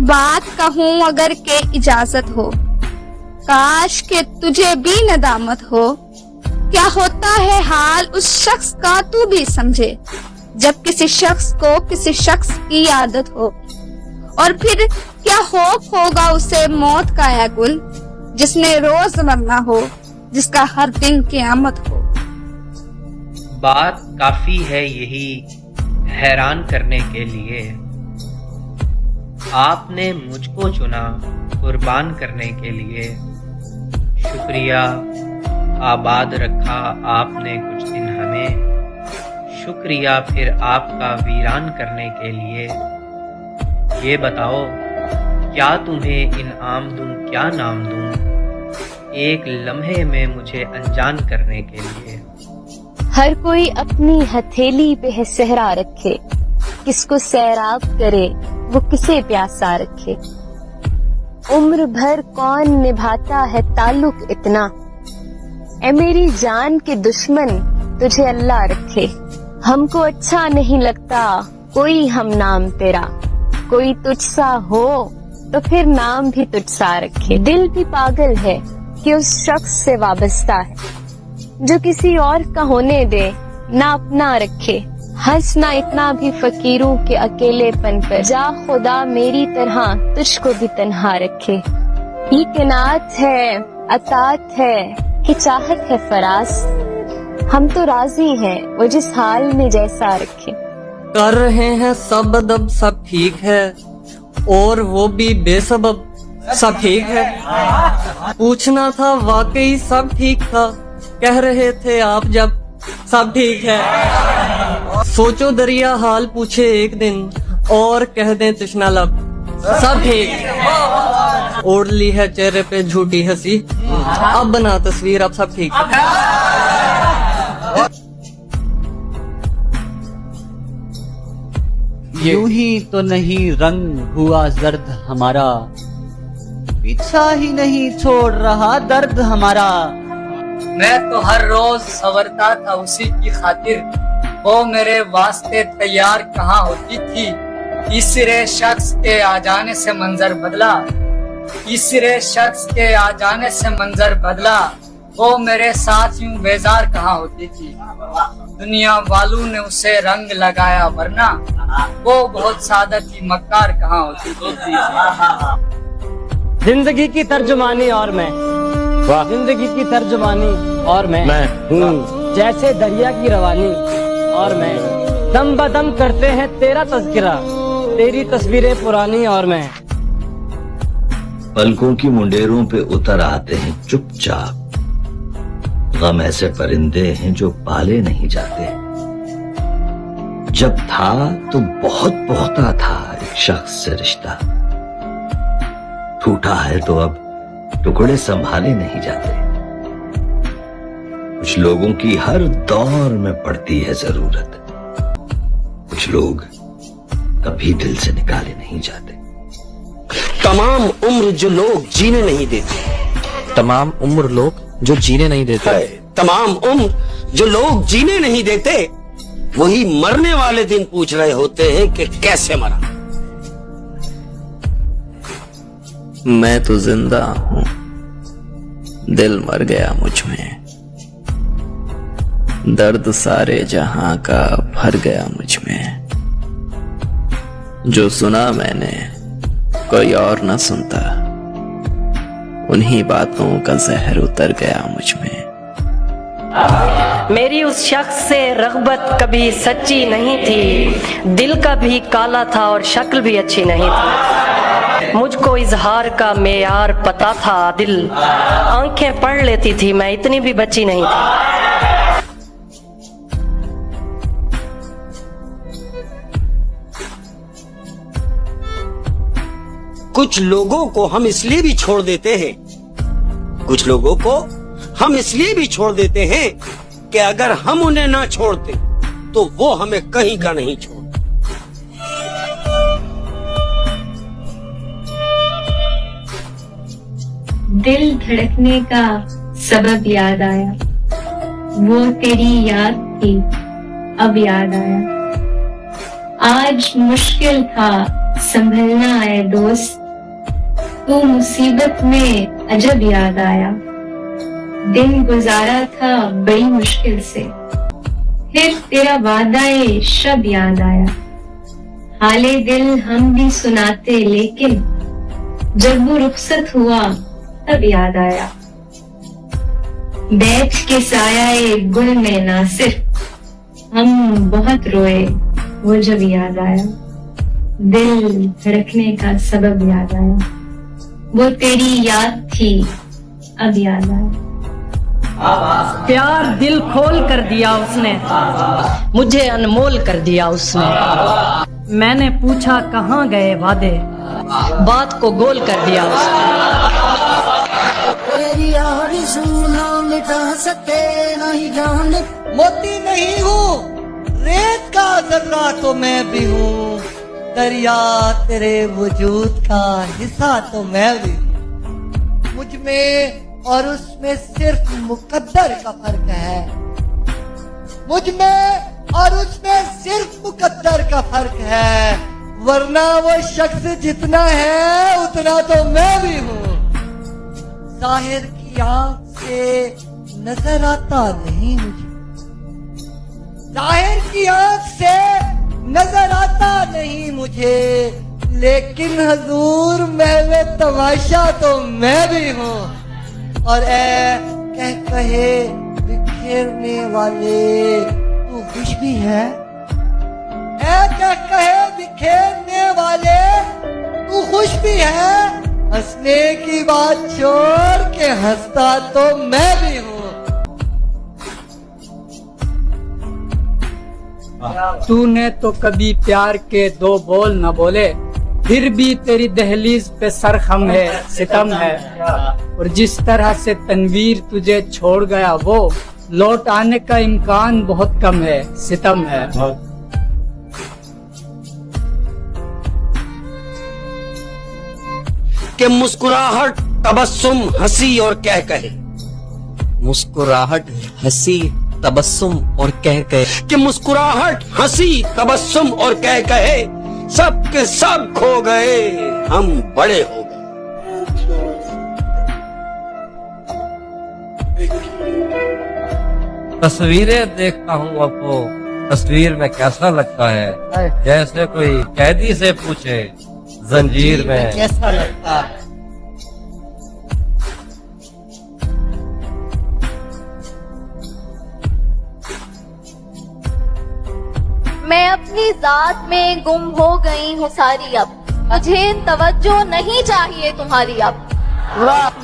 बात कहूँ अगर के इजाजत हो, काश के तुझे भी नदामत हो। क्या होता है हाल उस शख्स का तू भी समझे, जब किसी शख्स को किसी शख्स की आदत हो। और फिर क्या खौफ होगा उसे मौत का या गुल, जिसने रोज मरना हो, जिसका हर दिन क़यामत हो। बात काफी है यही हैरान करने के लिए, आपने मुझको चुना कुर्बान करने के लिए। शुक्रिया आबाद रखा आपने कुछ दिन हमें, शुक्रिया फिर आपका वीरान करने के लिए। ये बताओ क्या तुम्हें इनाम दूं क्या नाम दूं, एक लम्हे में मुझे अनजान करने के लिए। हर कोई अपनी हथेली पे है सहरा रखे, किसको सैराब करे वो किसे प्यासा रखे। उम्र भर कौन निभाता है ताल्लुक इतना, ए मेरी जान के दुश्मन तुझे अल्लाह रखे। हमको अच्छा नहीं लगता कोई हम नाम तेरा, कोई तुझसा हो तो फिर नाम भी तुझसा रखे। दिल भी पागल है कि उस शख्स से वाबस्ता है, जो किसी और का होने दे ना अपना रखे। हंसना इतना भी फकीरों के अकेलेपन पर, जा खुदा मेरी तरह तुझको भी तन्हा रखे। ये किनात है अतात है कि चाहत है फरास, हम तो राजी हैं वो जिस हाल में जैसा रखे। कर रहे हैं सब अदब सब ठीक है, और वो भी बेसबब सब ठीक है। पूछना था वाकई सब ठीक था, कह रहे थे आप जब सब ठीक है। सोचो दरिया हाल पूछे एक दिन, और कह दे तृष्णा लब सब ठीक। ओढ़ ली है चेहरे पे झूठी हंसी, अब बना तस्वीर अब सब ठीक है। यूं ही तो नहीं रंग हुआ जर्द हमारा, पीछा ही नहीं छोड़ रहा दर्द हमारा। मैं तो हर रोज संवरता था उसी की खातिर, वो मेरे वास्ते तैयार कहाँ होती थी। तीसरे शख्स के आ जाने से मंजर बदला, तीसरे शख्स के आ जाने से मंजर बदला। वो मेरे साथ यूं बेजार कहाँ होती थी, दुनिया वालों ने उसे रंग लगाया वरना वो बहुत सादा थी, मक्कार कहाँ होती थी। जिंदगी की तर्जुमानी और मैं, जिंदगी की तर्जुमानी और मैं हूँ, जैसे दरिया की रवानी और मैं। दम बदम करते हैं तेरा तज़किरा, तेरी तस्वीरें पुरानी और मैं। पलकों की मुंडेरों पे उतर आते हैं चुपचाप, गम ऐसे परिंदे हैं जो पाले नहीं जाते। जब था तो बहुत पुख्ता था एक शख्स से रिश्ता, टूटा है तो अब टुकड़े संभाले नहीं जाते। कुछ लोगों की हर दौर में पड़ती है जरूरत, कुछ लोग कभी दिल से निकाले नहीं जाते। तमाम उम्र जो लोग जीने नहीं देते, तमाम उम्र लोग जो जीने नहीं देते, तमाम उम्र जो लोग जीने नहीं देते, वही मरने वाले दिन पूछ रहे होते हैं कि कैसे मरा। मैं तो जिंदा हूँ, दिल मर गया मुझ में, दर्द सारे जहां का भर गया मुझ में। जो सुना मैंने कोई और न सुनता, उन्हीं बातों का जहर उतर गया मुझ में। मेरी उस शख्स से रग़बत कभी सच्ची नहीं थी, दिल का भी काला था और शक्ल भी अच्छी नहीं थी। मुझको इजहार का मेयार पता था दिल, आंखें पढ़ लेती थी मैं इतनी भी बच्ची नहीं थी। कुछ लोगों को हम इसलिए भी छोड़ देते हैं, कुछ लोगों को हम इसलिए भी छोड़ देते हैं कि अगर हम उन्हें ना छोड़ते तो वो हमें कहीं का नहीं छोड़ते। दिल धड़कने का सबब याद आया, वो तेरी याद थी अब याद आया। आज मुश्किल था संभलना है दोस्त, तू मुसीबत में अजब याद आया। दिन गुजारा था बड़ी मुश्किल से, फिर तेरा वादाए शब याद आया। हाले दिल हम भी सुनाते लेकिन जब वो रुखसत हुआ तब याद आया। बैठ के सायाए गुल में नासिर हम बहुत रोए वो जब याद आया। दिल धड़कने का सबब याद आया, वो तेरी याद थी अब याद आया। प्यार दिल खोल कर दिया उसने, मुझे अनमोल कर दिया उसने। मैंने पूछा कहाँ गए वादे, बात को गोल कर दिया उसने। तेरी आरज़ू ना मिटा सके नहीं जाने, मोती नहीं हूँ रेत का जर्रा तो मैं भी हूँ, दरिया तेरे वजूद का हिस्सा तो मैं भी हूँ। मुझ में और उसमें सिर्फ मुकद्दर का फर्क है, मुझ में और उसमें सिर्फ मुकद्दर का फर्क है, वरना वो शख्स जितना है उतना तो मैं भी हूँ। जाहिर की आंख से नजर आता नहीं मुझे, जाहिर की आंख से नजर आता नहीं मुझे, लेकिन हजूर महवे तमाशा तो मैं भी हूँ। और ए कह कहे बिखेरने वाले तू खुश भी है, ए कह कहे बिखेरने वाले तू खुश भी है, हंसने की बात छोड़ के हंसता तो मैं भी हूँ। तूने तो कभी प्यार के दो बोल न बोले, फिर भी तेरी दहलीज पे सरखम है सितम है। और जिस तरह से तनवीर तुझे छोड़ गया वो लौट आने का इम्कान बहुत कम है सितम है। कि मुस्कुराहट तबस्सुम हंसी और कह कहे, मुस्कुराहट हंसी तबस्सुम और कह कहे, कि मुस्कुराहट हंसी तबस्सुम और कह कहे, सब के सब खो गए हम बड़े हो गए। तस्वीरें देखता हूँ अपो, तस्वीर में कैसा लगता है, जैसे कोई कैदी से पूछे जंजीर में कैसा लगता है। मैं अपनी जात में गुम हो गई हूँ सारी अब, मुझे तवज्जो नहीं चाहिए तुम्हारी अब।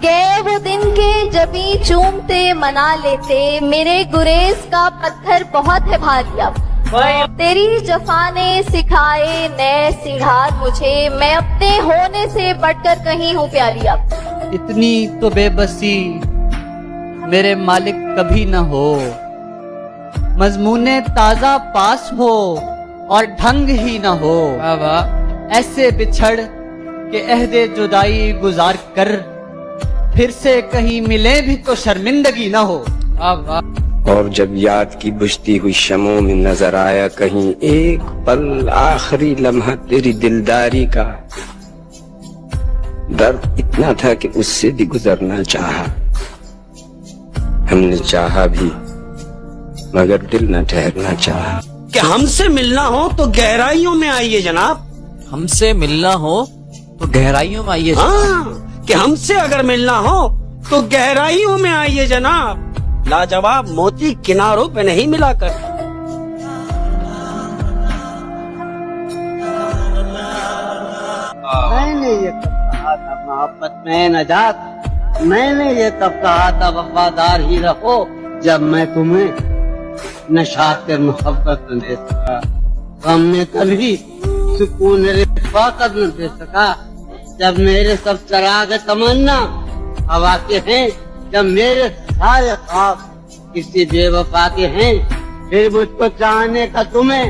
गए वो दिन के जबी चूमते मना लेते, मेरे गुरेज का पत्थर बहुत है भारी अब। तेरी जफा ने सिखाए नए सिद्धार्थ मुझे, मैं अपने होने से बढ़कर कहीं हूँ प्यारी अब। इतनी तो बेबसी मेरे मालिक कभी न हो, मजमूने ताजा पास हो और ढंग ही न हो। ऐसे बिछड़ के अहदे जुदाई गुजार कर, फिर से कहीं मिले भी तो शर्मिंदगी न हो। और जब याद की बुझती हुई शमों में नजर आया कहीं एक पल आखिरी लम्हा तेरी दिलदारी का, दर्द इतना था कि उससे भी गुजरना चाहा। हमने चाहा भी मगर दिल न ठहरना चाहा। कि हमसे मिलना हो तो गहराइयों में आइए जनाब, हमसे मिलना हो तो गहराइयों में आइए। हाँ, कि हमसे अगर मिलना हो तो गहराइयों में आइए जनाब, लाजवाब मोती किनारों पे नहीं मिलाकर। मैंने ये तब कहा था मोहब्बत में नजात, मैंने ये तब कहा था वफादार ही रहो, जब मैं तुम्हें नशात मोहब्बत न दे सका। गम में कभी सुकून रिफाकत न दे सका, जब मेरे सब चराग तमन्ना हवा के हैं, जब मेरे सारे ख्वाब किसी बेवफा के हैं, फिर मुझको चाहने का तुम्हें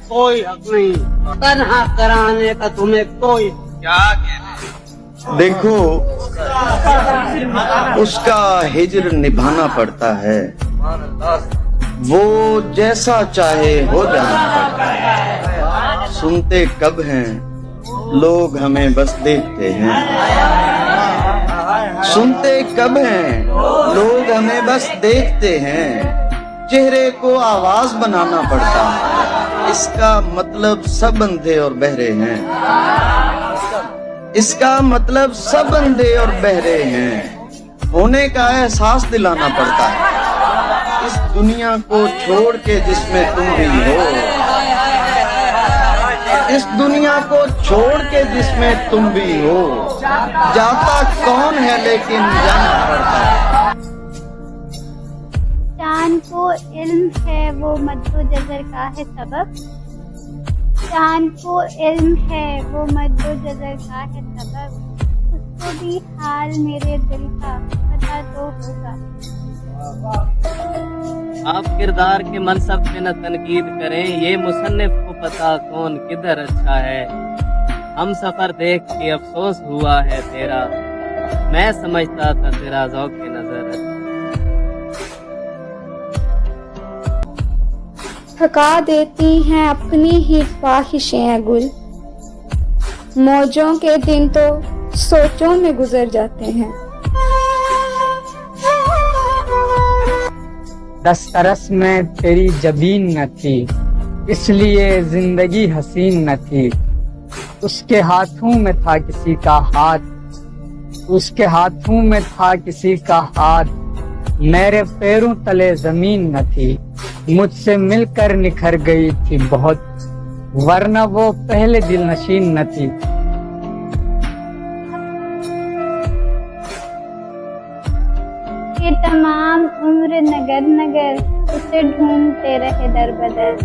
कोई हक नहीं, तन्हा कराने का तुम्हें कोई क्या कहने। देखो उसका हिज्र निभाना पड़ता है, वो जैसा चाहे हो जाना पड़ता है। सुनते कब हैं लोग हमें बस देखते हैं, सुनते कब हैं। लोग हमें बस देखते हैं, चेहरे को आवाज बनाना पड़ता है। इसका मतलब सब अंधे और बहरे हैं। इसका मतलब सब अंधे और बहरे हैं। होने का एहसास दिलाना पड़ता है। इस दुनिया को छोड़ के जिसमें तुम भी हो, इस दुनिया को छोड़ के जिसमें तुम भी हो, जाता कौन है लेकिन जाना पड़ता है। चांद को इल्म है वो मद्दो जज़र का है सबब, चांद को इल्म है वो मद्दो जज़र का है सबब, उसको भी हाल मेरे दिल का पता तो होगा। आप किरदार के मनसब पे न तनकीद करें, ये मुसन्निफ को पता कौन किधर अच्छा है। हम सफर देख के अफसोस हुआ है तेरा, मैं समझता था तेरा ज़ौक़ नज़र। थका देती हैं अपनी ही ख्वाहिशें गुल, मौजों के दिन तो सोचों में गुजर जाते हैं। दस्तरस में तेरी जबीन न थी, इसलिए जिंदगी हसीन न थी। उसके हाथों में था किसी का हाथ, उसके हाथों में था किसी का हाथ, मेरे पैरों तले जमीन न थी। मुझसे मिलकर निखर गई थी बहुत, वरना वो पहले दिल नशीन न थी। कि तमाम उम्र नगर नगर उसे ढूंढते रहे दर बदर,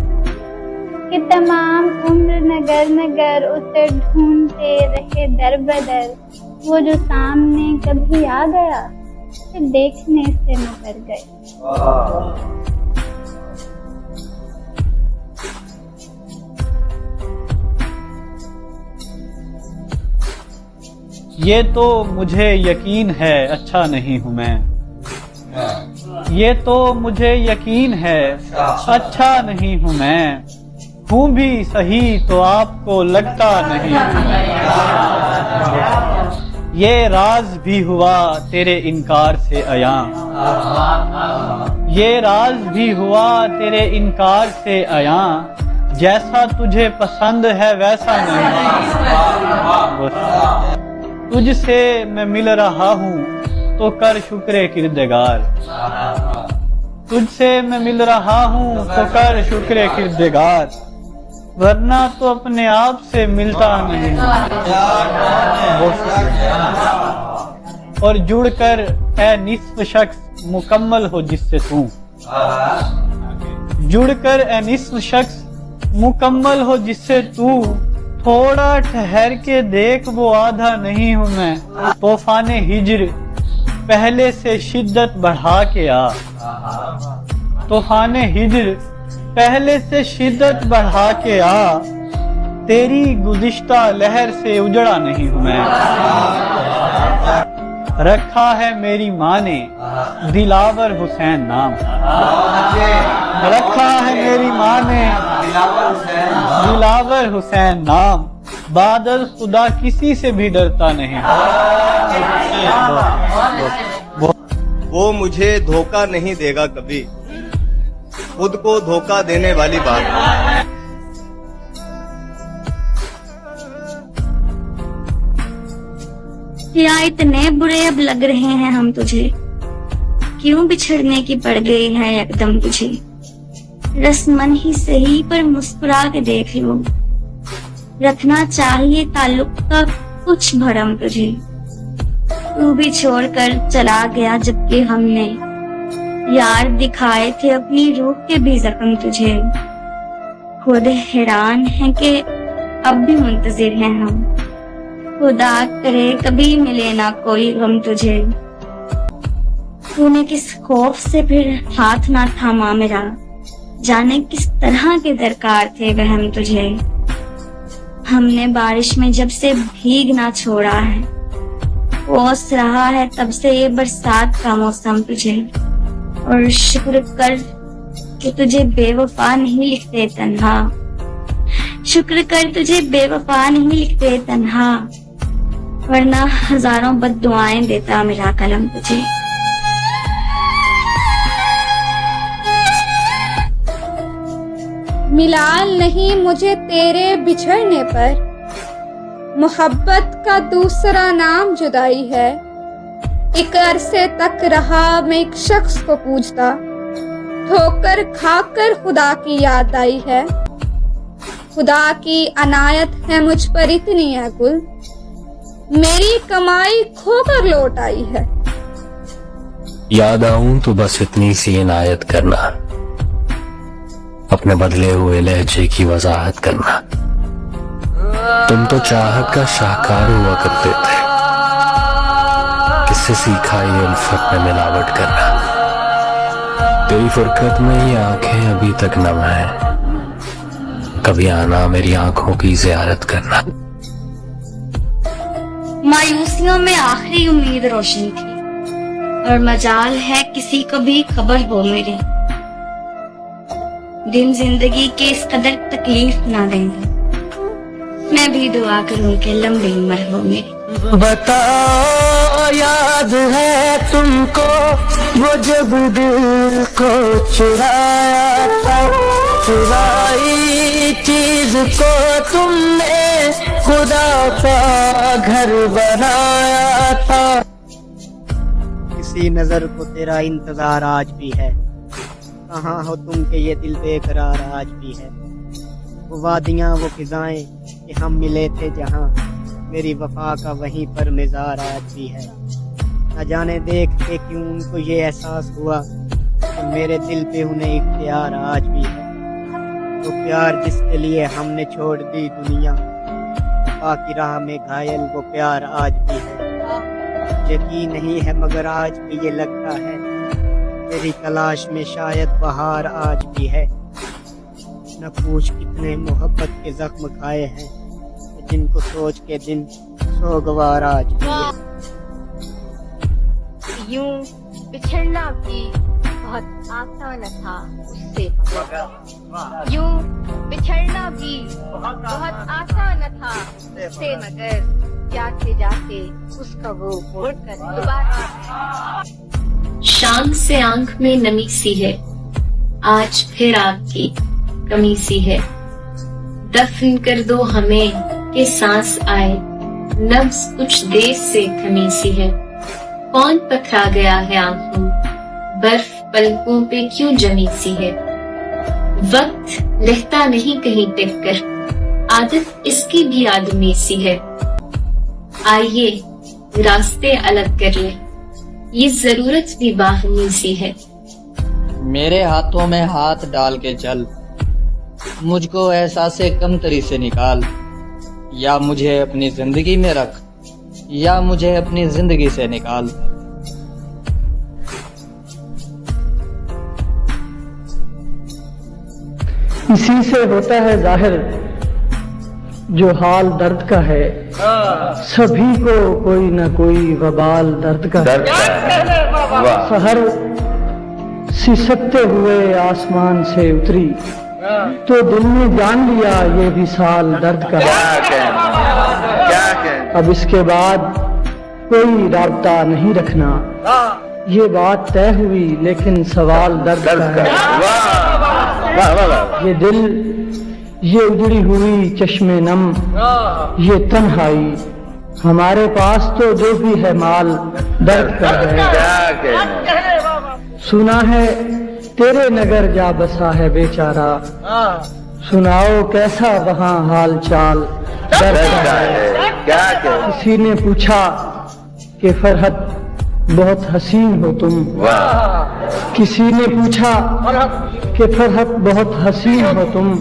कि तमाम उम्र नगर नगर उसे ढूंढते रहे दर बदर। वो जो सामने कभी आ गया फिर देखने से मुकर गए। ये तो मुझे यकीन है अच्छा नहीं हूँ मैं, ये तो मुझे यकीन है अच्छा नहीं हूँ मैं, हूँ भी सही तो आपको लगता नहीं हूँ मैं। ये राज भी हुआ तेरे इनकार से अया, ये राज भी हुआ तेरे इनकार से अया, जैसा तुझे पसंद है वैसा नहीं। तुझसे मैं मिल रहा हूँ तो कर शुक्र किरदगार, तुझसे मैं मिल रहा हूँ तो कर शुक्र किरदगार, वरना तो अपने आप से मिलता नहीं। और जुड़कर है निस्फ शख्स मुकम्मल हो जिससे तू, जुड़कर है निस्फ शख्स मुकम्मल हो जिससे तू, थोड़ा ठहर के देख वो आधा नहीं हूँ मैं। तूफान हिज्र पहले से शिद्दत बढ़ा के आ, तूफान हिज्र पहले से शिद्दत बढ़ा के आ, तेरी गुज़िश्ता लहर से उजड़ा नहीं हूँ मैं। रखा है मेरी माँ ने दिलावर हुसैन नाम, रखा है मेरी माँ ने दिलावर हुसैन नाम, बादल खुदा किसी से भी डरता नहीं। वो मुझे धोखा नहीं देगा कभी, खुद को धोखा देने वाली बात। क्या इतने बुरे अब लग रहे हैं हम तुझे, क्यों बिछड़ने की पड़ गई है एकदम तुझे। रस्मन ही सही पर मुस्कुरा के देख लो, रखना चाहिए ताल्लुक का कुछ भरम तुझे। तू भी छोड़कर चला गया जबकि हमने यार दिखाए थे अपनी रूह के भी जख्म तुझे। खुद हैरान है कि अब भी मुंतजिर हैं हम, खुदा करे कभी मिले ना कोई गम तुझे। तूने किस खौफ से फिर हाथ ना थामा मेरा, जाने किस तरह के दरकार थे वहम तुझे। हमने बारिश में जब से भीग ना छोड़ा है, ओस रहा है तब से ये बरसात का मौसम तुझे। और शुक्र कर कि तुझे बेवफा नहीं लिखते तन्हा, शुक्र कर तुझे बेवफा नहीं लिखते तन्हा, वरना हजारों बद्दुआएं देता मेरा कलम तुझे। मिलाल नहीं मुझे तेरे बिछड़ने पर, मोहब्बत का दूसरा नाम जुदाई है। एक अरसे तक रहा मैं एक शख्स को पूछता, ठोकर खाकर खुदा की याद आई है। खुदा की अनायत है मुझ पर इतनी है गुल, मेरी कमाई खोकर लौट आई है। याद आऊं तो बस इतनी सी इनायत करना, अपने बदले हुए लहजे की वजाहत करना। तुम तो चाहत का शाहकार हुआ करते थे, किससे सीखा ये उल्फत में मिलावट करना। तेरी फुरकत में ही आंखें अभी तक नम है, कभी आना मेरी आंखों की जियारत करना। मायूसियों में आखिरी उम्मीद रोशनी थी, और मजाल है किसी को भी खबर हो मेरी। दिन जिंदगी के इस कदर तकलीफ ना देंगे, मैं भी दुआ करूं कि लंबी उम्र हो मेरी। बताओ याद है तुमको वो जब दिल को चुराया था, चुराई चीज को तुमने खुदा का घर बनाया था। किसी नजर को तेरा इंतजार आज भी है, कहाँ हो तुम के ये दिल बेकरार आज भी है। वो वादियाँ वो फिजाएं कि हम मिले थे जहाँ, मेरी वफा का वहीं पर मिजार आज भी है। न जाने देख के क्यों उनको ये एहसास हुआ कि मेरे दिल पे उन्हें इख्तियार आज भी है। तो प्यार जिसके लिए हमने छोड़ दी दुनिया, वफा की राह में घायल वो प्यार आज भी है। यकीन नहीं है मगर आज भी ये लगता है, तेरी तलाश में शायद बहार आज भी है। न पूछ कितने मोहब्बत के जख्म खाए हैं, जिनको सोच के दिन सोगवार आज भी है। यूं बिछड़ना भी बहुत आसान था उससे मगर, यूं बिछड़ना भी बहुत आसान था उससे मगर, जाते जाते उसका वो मुड़कर दोबारा। शाम से आंख में नमी सी है, आज फिर आपकी कमी सी है। दफन कर दो हमें कि सांस आए, नब्ज कुछ देर से थमी सी है। कौन पथरा गया है आंखों, बर्फ पलकों पे क्यों जमी सी है। वक्त रहता नहीं कहीं टिक कर, आदत इसकी भी आदमी सी है। आइए रास्ते अलग कर ले, ये जरूरत भी बाहमी सी है। मेरे हाथों में हाथ डाल के चल, मुझको एहसासे कमतरी से निकाल। या मुझे अपनी जिंदगी में रख, या मुझे अपनी जिंदगी से निकाल। इसी से होता है जाहिर जो हाल दर्द का है, सभी को कोई न कोई वबाल दर्द का है। सहर सिसकते हुए आसमान से उतरी, तो दिल ने जान लिया ये भी साल दर्द का है। अब इसके बाद कोई राब्ता नहीं रखना, ये बात तय हुई लेकिन सवाल दर्द का है। ये दिल, ये उजड़ी हुई चश्मे नम, ये तन्हाई, हमारे पास तो जो भी है माल दर्द का है। सुना है तेरे नगर जा बसा है बेचारा, सुनाओ कैसा वहाँ हाल चाल दर्द का है। किसी ने पूछा कि फरहत बहुत हसीन हो तुम, किसी ने पूछा कि फरहत बहुत हसीन हो तुम,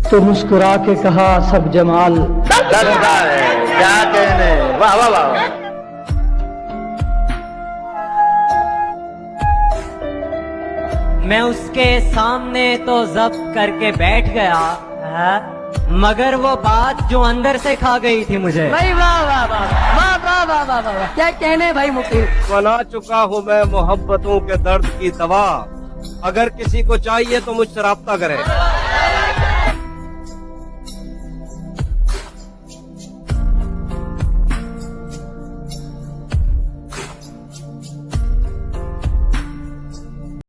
तो मुस्कुरा के कहा सब जमाल दर्द का है। क्या कहने, वाह वाह वाह। मैं उसके सामने तो जब्त करके बैठ गया है, मगर वो बात जो अंदर से खा गई थी मुझे। भाई वाह वाह वाह वाह वाह वाह वाह वाह, क्या कहने भाई मुकीम। बना चुका हूँ मैं मोहब्बतों के दर्द की दवा, अगर किसी को चाहिए तो मुझसे राब्ता करे।